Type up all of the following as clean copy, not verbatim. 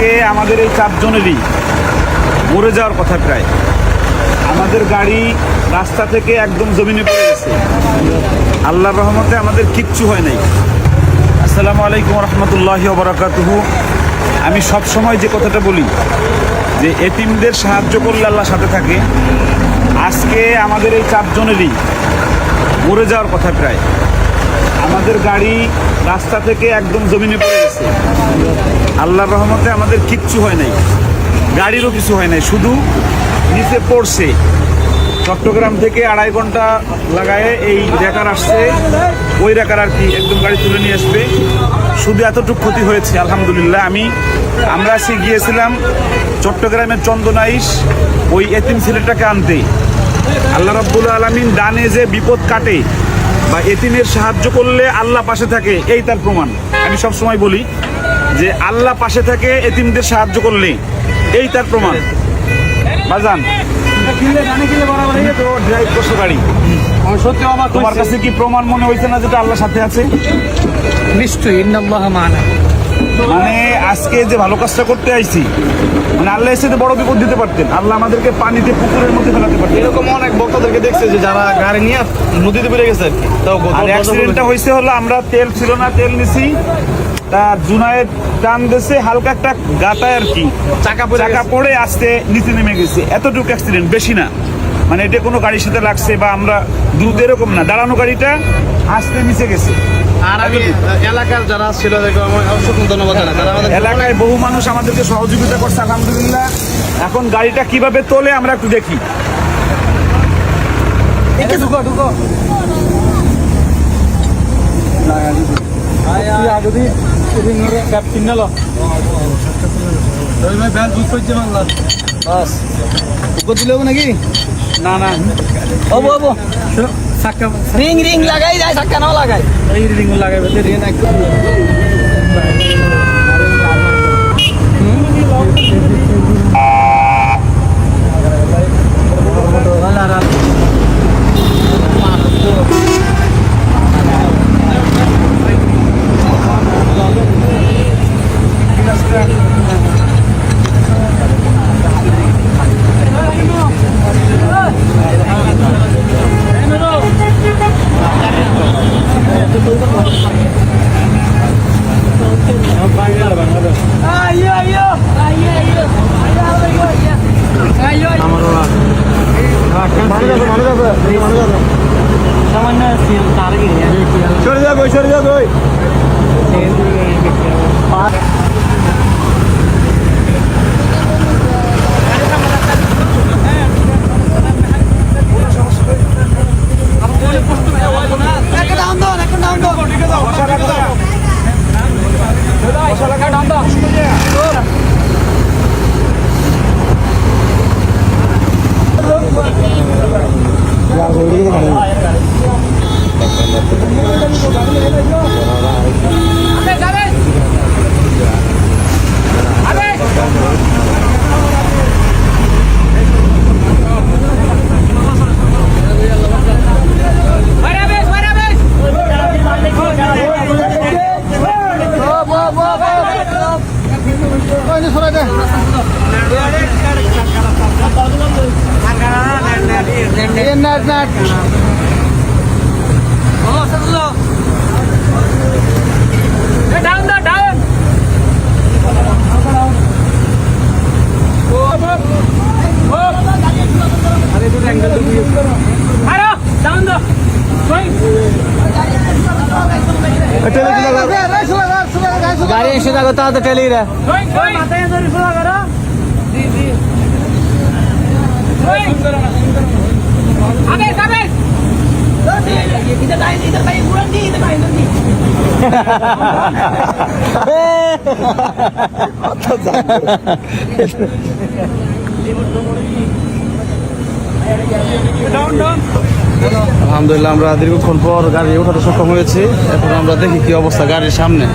আজকে আমাদের এই চারজনেরই মরে যাওয়ার কথা প্রায়। আমাদের গাড়ি রাস্তা থেকে একদম জমিনে পড়ে গেছে। আল্লাহর রহমতে আমাদের কিচ্ছু হয় নাই। আসসালামু আলাইকুম রহমতুল্লাহি ওয়া বারাকাতুহু। আমি সব সময় যে কথাটা বলি যে এতিমদের সাহায্য করলে আল্লাহ সাথে থাকে। আজকে আমাদের এই চারজনেরই মরে যাওয়ার কথা প্রায়। আমাদের গাড়ি রাস্তা থেকে একদম জমিনে পড়ে গেছে। আল্লাহর রহমতে আমাদের কিচ্ছু হয় নাই, গাড়িরও কিছু হয় নাই, শুধু নিচে পড়ছে। চট্টগ্রাম থেকে 2.5 ঘন্টা লাগায় এই রেকার আসছে, ওই রেকার আর কি একদম গাড়ি তুলে নিয়ে আসবে। শুধু এতটুকু ক্ষতি হয়েছে আলহামদুলিল্লাহ। আমরা আজকে গিয়েছিলাম চট্টগ্রামের চন্দনাইশ ওই এতিম ছেলেটাকে আনতে। আল্লাহ রাব্বুল আলামিন ডানে যে বিপদ কাটে বা এতিমের সাহায্য করলে আল্লাহ পাশে থাকে, এই তার প্রমাণ। আমি সব সময় বলি যে আল্লাহ পাশে থাকে এতিমদের সাহায্য করলে, এই তার প্রমাণ। বাজান তো ড্রাইভ করছো গাড়ি, সত্যি অবাক তোমার কাছে কি প্রমাণ মনে হয়েছে না যেটা আল্লাহ সাথে আছে? নিশ্চয়ই ইন্নাল্লাহা মা'ানা। মানে আজকে যে ভালো কাজটা করতে আইছি, মানে আল্লাহ এসে বড় বিপদ দিতে পারতেন। আল্লাহ আমাদেরকে পানিতে পুকুরের মধ্যে ফেলাতে পারতেন। এরকম অনেক বক্তাদেরকে দেখছে যে যারা গাড়ি নিয়ে নদীতে বেড়ে গেছে আর কি। তাও আর অ্যাক্সিডেন্টটা হয়েছে হলো আমরা তেল ছিল না, তেল নিছি, তা জুনায়েদ টান দিয়েছে, হালকা একটা গাতায় আর কি চাকা পড়ে আস্তে নিচে নেমে গেছে। এতটুকু অ্যাক্সিডেন্ট, বেশি না। মানে এটা কোনো গাড়ির সাথে লাগছে বা আমরা দ্রুত এরকম না, দাঁড়ানো গাড়িটা আস্তে নিচে গেছে। আর আমি এলাকার যারা ছিল অসংখ্য ধন্যবাদ জানাই। তারা আমাদের এলাকায় বহু মানুষ আমাদেরকে সহযোগিতা করছে আলহামদুলিল্লাহ। এখন গাড়িটা কিভাবে তোলে আমরা একটু দেখি। ঢুকো যদি ক্যাপ্টেন গেল ব্যাল বুক করছে বাংলা বাস উপর দিলে হবে নাকি? না না ওবো ওবো সাক্কা রিং লাগাই যায়, সাক্কা নাও লাগাই, এই রিং লাগাইবে তে রিং একটু সরে যাবে গাড়ি এসে যাবে তাহলে টেলি রে আলহামদুলিল্লাহ আমরা দীর্ঘক্ষণ পর গাড়ি ওঠাতে সক্ষম হয়েছি। এখন আমরা দেখি কি অবস্থা গাড়ির সামনে।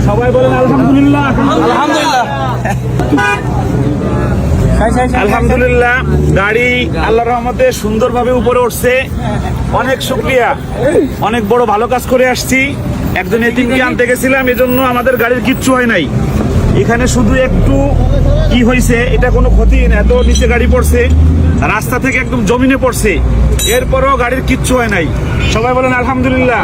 সবাই বলেন আলহামদুলিল্লাহ। আলহামদুলিল্লাহ। আলহামদুলিল্লাহ গাড়ি আল্লাহর রহমতে সুন্দরভাবে উপরে উঠছে। অনেক শুকরিয়া, অনেক বড় ভালো কাজ করে আসছি। একজন এতিমকে আনতে গেছিলাম, এজন্য আমাদের গাড়ির কিচ্ছু হয় নাই। এখানে শুধু একটু কি হয়েছে, এটা কোনো ক্ষতি না, এত নিচে গাড়ি পড়ছে, রাস্তা থেকে একদম জমিনে পড়ছে, এরপরও গাড়ির কিচ্ছু হয় নাই। সবাই বলেন আলহামদুলিল্লাহ।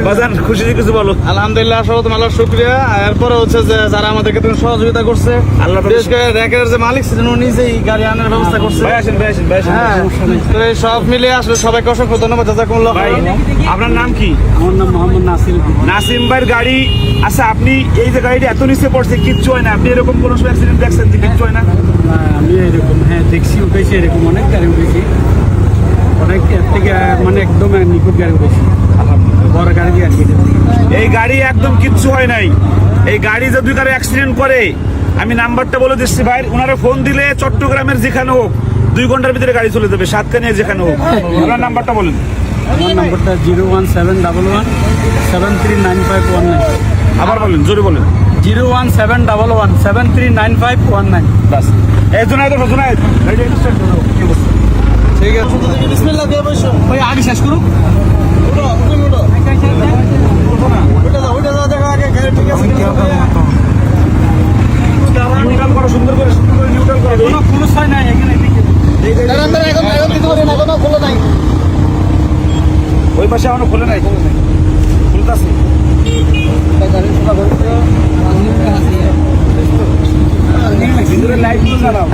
বাজান খুশি কিছু বলো। আলহামদুলিল্লাহ, সর্বপ্রথম আল্লাহর শুকরিয়া। এরপরে হচ্ছে যে যারা আমাদেরকে তুমি সহযোগিতা করছে, আল্লাহ বিশেষ করে র্যাকের যে মালিক ছিলেন উনি নিজেই গাড়ি আনার ব্যবস্থা করছে। ভাই আসেন, ভাই আসেন, ভাই আসেন। হ্যাঁ, তো এই সব মিলে আসলে সবাইকে অসংখ্য ধন্যবাদ। জাযাকুমুল্লাহ ভাই খাইরান। আপনার নাম কি? আমার নাম মোহাম্মদ নাসির। নাসিম ভাইয়ের গাড়ি। আচ্ছা, আপনি এই যে গাড়িটা এত নিচে পড়ছে কিচ্ছু হয় না, আপনি এরকম কোনো সময় অ্যাক্সিডেন্ট দেখছেন যে কিচ্ছু হয় না? আমি এরকম দেখছি, উঠেছি, এরকম অনেক গাড়ি উঠেছি, অনেক এর থেকে মানে একদম নিখুঁত গাড়ি উঠেছি, বড় গাড়ি দিয়ে আর কি। এই গাড়ি একদম কিচ্ছু হয় নাই। এই গাড়ি যদি কারো অ্যাক্সিডেন্ট করে, আমি নাম্বারটা বলে দিচ্ছি ভাই, ওনারা ফোন দিলে চট্টগ্রামের যেখানে হোক 2 ঘন্টার ভিতরে গাড়ি চলে যাবে, সাতকানিয়া যেখানে হোক। আপনার নাম্বারটা বলেন। আমার নাম্বারটা 01711 আবার বলেন, জোরে বলেন। 01711 বাস এই জুনায়েদ, জুনায়েদ গাড়িটা একটু start করো। কি অবস্থা? ঠিক আছে, বিসমিল্লাহ দিয়ে বসো। ভাই আগে শেষ করুন। নিউট্রাল করো, সুন্দর করে নিউট্রাল করো। কোনো পুরুষ হয় না এখানে। ওই পাশে এখনো খোলে নাই, খুলতাছে। ভিতরে লাইট জ্বালাও।